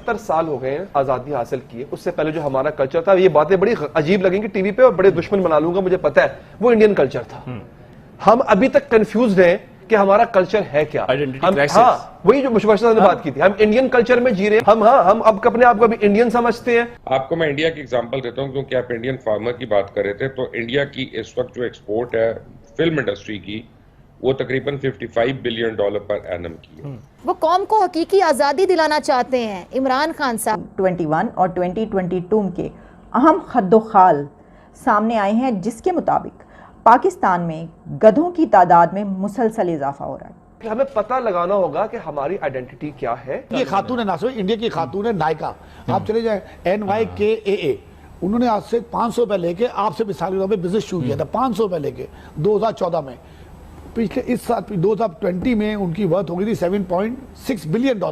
70 سال ہو گئے ہیں آزادی حاصل کی ہے. اس سے پہلے جو ہمارا کلچر تھا, یہ باتیں بڑی عجیب لگیں گی ٹی وی پہ اور بڑے دشمن بنا لوں گا, مجھے پتا ہے, وہ انڈین کلچر تھا. ہم ابھی تک کنفیوزڈ ہیں کہ ہمارا کلچر ہے کیا. ہاں, وہی جو مشبہ صاحب نے بات کی تھی, ہم انڈین کلچر میں جی رہے ہیں. ہم اب اپنے آپ کو ابھی انڈین سمجھتے ہیں. آپ کو میں انڈیا کی اگزامپل دیتا ہوں, کیونکہ آپ انڈین فارمر کی بات کر رہے تھے. تو انڈیا کی اس وقت جو ایکسپورٹ ہے فلم انڈسٹری کی, وہ تقریباً $55 بلین پر اینم کی ہے. وہ قوم کو حقیقی آزادی دلانا چاہتے ہیں عمران خان صاحب. 21 اور 2022 کے اہم خد و خال سامنے آئے ہیں, جس کے مطابق پاکستان میں گدھوں کی تعداد میں مسلسل اضافہ ہو رہا ہے. ہمیں پتہ لگانا ہوگا کہ ہماری آئیڈینٹی کیا ہے. یہ خاتون ہے, نہ صرف انڈیا کی خاتون ہے, نائکا. آپ چلے جائیں NYKAA, انہوں نے آج سے 500 روپے لے کے آپ سے مثالی طور پہ بزنس شروع کیا تھا. 500 روپے لے کے 2014 میں. پچھلے اس سال 2020 میں ان کی ورتھ ہو گئی تھی $7.6 بلین.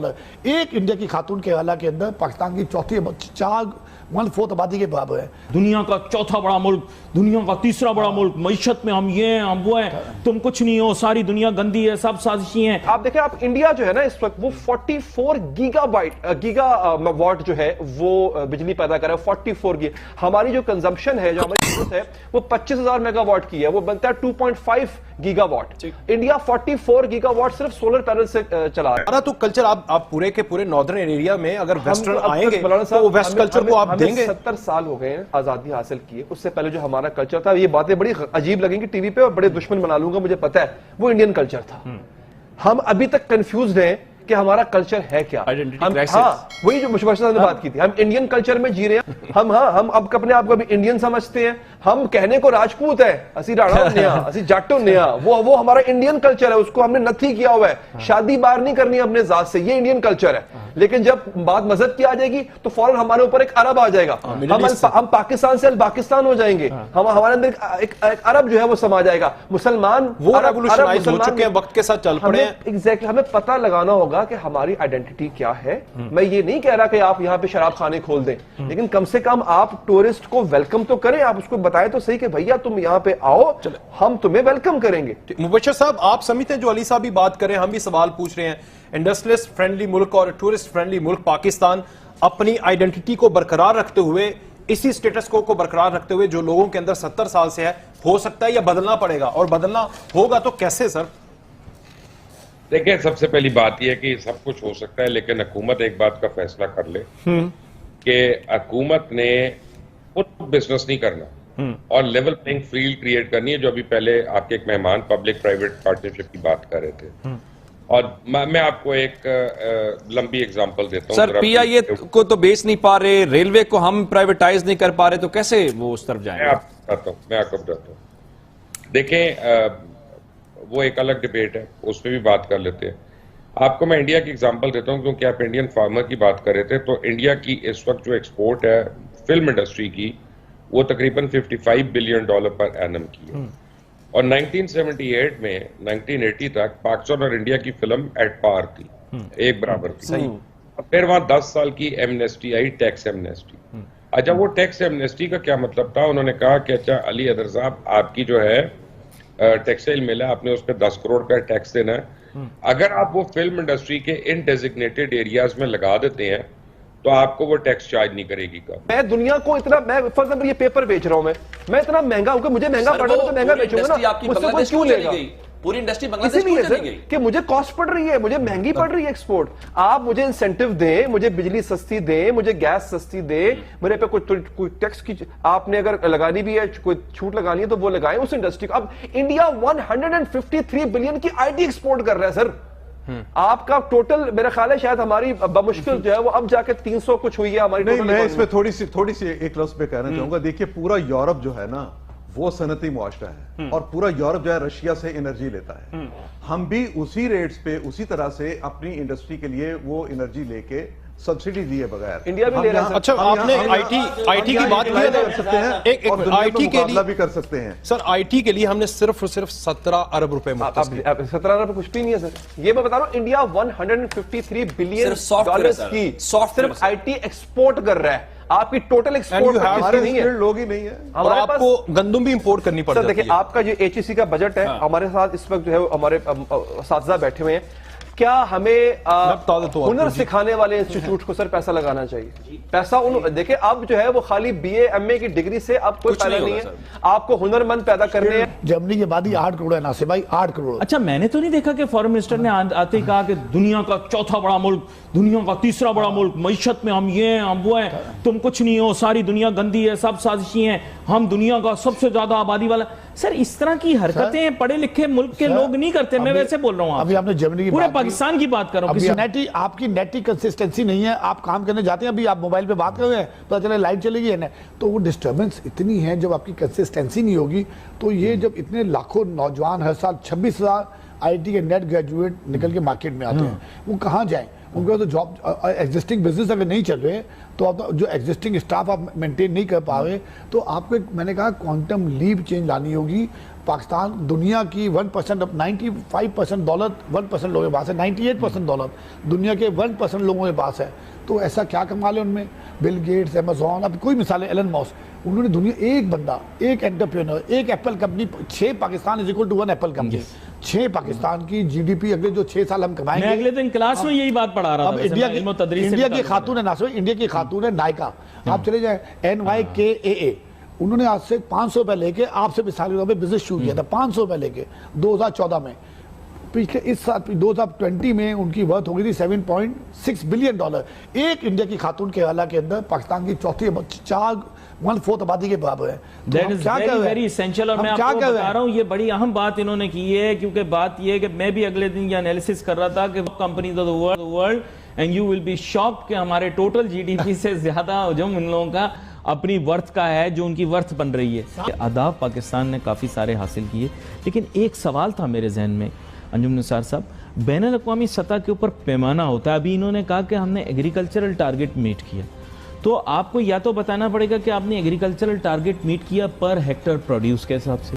ایک انڈیا کی خاتون کے حوالہ کے اندر پاکستان کی چوتھی 1/4 آبادی کے برابر ہے. دنیا کا چوتھا بڑا ملک, دنیا کا تیسرا بڑا ملک, معیشت میں ہم یہ ہیں, ہم وہ ہیں, تم کچھ نہیں ہو, ساری دنیا گندی ہے, سب سازشی ہیں. آپ دیکھیں, آپ انڈیا جو ہے نا اس وقت وہ 44 گیگا واٹ جو ہے وہ بجلی پیدا کر رہا ہے. 44 گیگا. ہماری جو کنزمپشن ہے, جو ہماری ضرورت ہے, وہ 25,000 میگا واٹ کی ہے, وہ بنتا ہے 2.5 giga watt. India 44 giga watt صرف سولر پینل سے چلا رہا ہے. تو کلچر آپ پورے کے پورے ناردرن ایریا میں اگر ویسٹرن آئیں گے تو ویسٹ کلچر کو آپ دیں گے. 70 سال ہو گئے ہیں آزادی حاصل کی ہے. اس سے پہلے جو ہمارا کلچر تھا, یہ باتیں بڑی عجیب لگیں گی ٹی وی پہ اور بڑے دشمن بنا لوں گا, مجھے پتا ہے, وہ انڈین کلچر تھا. ہم ابھی تک کنفیوزڈ ہیں کہ ہمارا کلچر ہے کیا. ہاں, وہی جو مشبہ صاحب نے بات کی تھی, ہم انڈین کلچر میں جی رہے ہیں. ہم اب اپنے آپ کو ابھی انڈین سمجھتے ہیں. ہم کہنے کو راجپوت ہے, اسی راڑا ہونے ہاں, اسی جٹ ہونے ہاں, وہ ہمارا انڈین کلچر ہے, اس کو ہم نے نتھی کیا ہوا ہے. شادی باہر نہیں کرنی اپنے ذات سے, یہ انڈین کلچر ہے. لیکن جب بات مذہب کی آ جائے گی تو فوراً ہمارے اوپر ایک عرب آ جائے گا. ہم پاکستان سے پاکستان ہو جائیں گے. ہمارے اندر ایک عرب جو ہے وہ سما جائے گا. مسلمان وہ ریولوشنائز ہو چکے ہیں, وقت کے ساتھ چل پڑے ہیں. ایگزیکٹلی, ہمیں پتہ لگانا ہوگا کہ ہماری آئیڈینٹی کیا ہے. میں یہ نہیں کہہ رہا کہ آپ یہاں پہ شراب خانے کھول دیں, لیکن کم سے کم آپ ٹورسٹ کو ویلکم تو کریں. آپ اس کو بتائیں تو صحیح کہ بھیا تم یہاں پہ آؤ, ہم تمہیں ویلکم کریں گے. مبشر صاحب, آپ سمجھتے ہیں جو علی صاحب بھی بات کریں, ہم بھی سوال پوچھ رہے ہیں, انڈسٹریلسٹ فرینڈلی ملک اور ٹورسٹ فرینڈلی ملک پاکستان اپنی آئیڈینٹی کو برقرار رکھتے ہوئے, اسی سٹیٹس کو برقرار رکھتے ہوئے جو لوگوں کے اندر 70 سال سے ہے, ہو سکتا ہے یا بدلنا پڑے گا, اور بدلنا ہوگا تو کیسے سر؟ دیکھیں, سب سے پہلی بات یہ ہے کہ سب کچھ ہو سکتا ہے, لیکن حکومت ایک بات کا فیصلہ کر لے کہ حکومت نے خود بزنس نہیں کرنا اور لیول پلینگ فیلڈ کریٹ کرنی ہے, جو ابھی پہلے آپ کے ایک مہمان پبلک پرائیویٹ پارٹنرشپ کی بات کر رہے تھے. اور میں آپ کو ایک لمبی اگزامپل دیتا ہوں. سر, پی آئی اے کو تو بیچ نہیں پا رہے, ریلوے کو ہم پرائیویٹائز نہیں کر پا رہے, تو کیسے وہ اس طرف جائیں گے؟ میں آپ کو بتاتا ہوں. دیکھیں, وہ ایک الگ ڈیبیٹ ہے, اس پہ بھی بات کر لیتے ہیں. آپ کو میں انڈیا کی اگزامپل دیتا ہوں, کیونکہ آپ انڈین فارمر کی بات کر رہے تھے. تو انڈیا کی اس وقت جو ایکسپورٹ ہے فلم انڈسٹری کی, وہ تقریباً $55 بلین پر اینم کی ہے. اور 1978 میں 1980 تک پاکستان اور انڈیا کی فلم ایٹ پار تھی, ایک برابر تھی. پھر وہاں 10 سال کی ایمنیسٹی آئی, ٹیکس ایمنیسٹی. اچھا, وہ ٹیکس ایمنیسٹی کا کیا مطلب تھا؟ انہوں نے کہا کہ اچھا علی حیدر صاحب, آپ کی جو ہے ٹیکسٹائل مل ہے, آپ نے اس پہ 10 کروڑ کا ٹیکس دینا ہے. اگر آپ وہ فلم انڈسٹری کے ان ڈیزگنیٹڈ ایریاز میں لگا دیتے ہیں تو آپ کو وہ ٹیکس چارج نہیں کرے گی. میں دنیا کو اتنا, میں فار ایگزامپل یہ پیپر بیچ رہا ہوں, میں اتنا مہنگا ہوں کہ مجھے مہنگا پڑ رہا ہے, تو مہنگا بیچوں گا نا, مجھ سے کوئی کیوں لے گا؟ پوری انڈسٹری بنگلہ دیش کیوں چلی گئی کہ مجھے کاسٹ پڑ رہی ہے, مجھے مہنگی پڑ رہی ہے ایکسپورٹ. آپ مجھے انسینٹیو دیں, مجھے بجلی سستی دیں, مجھے گیس سستی دیں, میرے پہ کوئی ٹیکس کی آپ نے اگر لگانی بھی ہے, کوئی چھوٹ لگانی ہے تو وہ لگائیں اس انڈسٹری کو. اب انڈیا 153 بلین کی آئی ٹی ایکسپورٹ کر رہا ہے سر. آپ کا ٹوٹل میرا خیال ہے شاید ہماری بمشکل جو ہے وہ اب جا کے 300 کچھ ہوئی ہے ہماری. نہیں, میں اس پہ تھوڑی سی ایک لفظ پہ کہنا چاہوں گا. دیکھیے, پورا یورپ جو ہے نا وہ صنعتی معاشرہ ہے, اور پورا یورپ جو ہے رشیا سے انرجی لیتا ہے. ہم بھی اسی ریٹس پہ اسی طرح سے اپنی انڈسٹری کے لیے وہ انرجی لے کے سبسڈی دیے بغیر انڈیا بھی لے رہا ہے. اچھا, آپ نے آئی ٹی کی بات کی, آئی ٹی کے لیے بھی کر سکتے ہیں سر. آئی ٹی کے لیے ہم نے صرف 17 ارب روپے 17 ارب کچھ بھی نہیں ہے سر. یہ میں بتا رہا ہوں, انڈیا 153 بلین ڈالرز کی صرف آئی ٹی ایکسپورٹ کر رہا ہے. آپ کی ٹوٹل ایکسپورٹ نہیں ہے, لوگ ہی نہیں ہے. اور آپ کو گندم بھی امپورٹ کرنی پڑتی ہے. دیکھیں, آپ کا جو ایچ ای سی کا بجٹ ہے, ہمارے ساتھ اس وقت جو ہے ہمارے اساتذہ بیٹھے ہوئے ہیں, کیا ہمیں بتا دیتا ہوں ہنر سکھانے والے انسٹیٹیوٹ کو سر پیسہ لگانا چاہیے؟ پیسہ دیکھیں اب جو ہے وہ خالی بی اے ایم اے کی ڈگری سے اب کوئی فائدہ نہیں ہے، آپ کو ہنر مند پیدا کرنے ہیں۔ جرمنی کے بعد ہی 8 کروڑ ہے ناصر بھائی، 8 کروڑ۔ اچھا میں نے تو نہیں دیکھا کہ فارن منسٹر نے آتے ہی کہا کہ دنیا کا چوتھا بڑا ملک، دنیا کا تیسرا بڑا ملک، معیشت میں ہم یہ ہیں ہم وہ ہیں، تم کچھ نہیں ہو، ساری دنیا گندی ہے، سب سازشی ہیں، ہم دنیا کا سب سے زیادہ آبادی والا۔ سر اس طرح کی حرکتیں پڑھے لکھے ملک کے لوگ نہیں کرتے، میں ویسے بول رہا ہوں، ابھی آپ نے جرمنی کی پورے پاکستان کی بات کر رہا ہوں۔ آپ کی نیٹ کی کنسسٹنسی نہیں ہے، آپ کام کرنے جاتے ہیں، ابھی آپ موبائل پہ بات کر رہے ہیں پتہ چلے لائن چلے گی ہے، تو وہ ڈسٹربنس اتنی ہے جب آپ کی کنسسٹنسی نہیں ہوگی تو یہ جب اتنے لاکھوں نوجوان ہر سال 26,000 آئی ٹی کے نیٹ گریجویٹ نکل کے مارکیٹ میں آتے ہیں، وہ کہاں جائیں؟ ان کو تو جاب ایگزسٹنگ بزنس اگر نہیں چل رہے تو آپ جو ایگزسٹنگ اسٹاف آپ مینٹین نہیں کر پا رہے تو آپ کو میں نے کہا کوانٹم لیپ چینج لانی ہوگی۔ پاکستان دنیا کی 1% 95% دولت 1% لوگوں کے پاس ہے، 98% دولت دنیا کے 1% لوگوں کے پاس ہے، تو ایسا کیا کمال ہے ان میں؟ بل گیٹس، ایمیزون، اب کوئی مثال ہے، ایلن ماسک، انہوں نے دنیا ایک بندہ، ایک انٹرپرینر، ایک Apple company, 6 Pakistan is equal to 1 Apple company, 6 Pakistan کی جی ڈی پی اگلے جو 6 سال ہم کمائیں گے۔ میں اگلے دن کلاس میں یہی بات پڑھا رہا تھا۔ انڈیا کی خاتون ہے ناصر، انڈیا کی خاتون ہے نائکا، آپ چلے جائیں NYKAA، انہوں نے آج سے 500 روپے لے کے آپ سے مثالی طور پہ بزنس شروع کیا تھا، 500 روپے لے کے 2014 میں، پچھلے اس سال 2020 میں ان کی ورتھ ہو گئی تھی $7.6 بلین۔ ایک انڈیا کی خاتون کے حوالہ کے اندر پاکستان کی چوتھی 1/4 آبادی کے برابر ہے۔ That is very very essential، اور میں آپ کو بتا رہا ہوں یہ بڑی اہم بات انہوں نے کی ہے، کیونکہ بات یہ ہے کہ میں بھی اگلے دن یہ انالیسس کر رہا تھا کہ companies of the world and you will be shocked کہ ہمارے ٹوٹل جی ڈی پی سے زیادہ حجم ان لوگوں کا اپنی ورتھ کا ہے جو ان کی ورتھ بن رہی ہے۔ آداب پاکستان نے کافی سارے حاصل کیے، لیکن ایک سوال تھا میرے ذہن میں انجم نثار صاحب، بین الاقوامی سطح کے اوپر پیمانہ ہوتا ہے، ابھی انہوں نے کہا کہ ہم نے ایگریکلچرل ٹارگٹ میٹ کیا، تو آپ کو یا تو بتانا پڑے گا کہ آپ نے ایگریکلچرل ٹارگٹ میٹ کیا پر ہیکٹر پروڈیوس کے حساب سے۔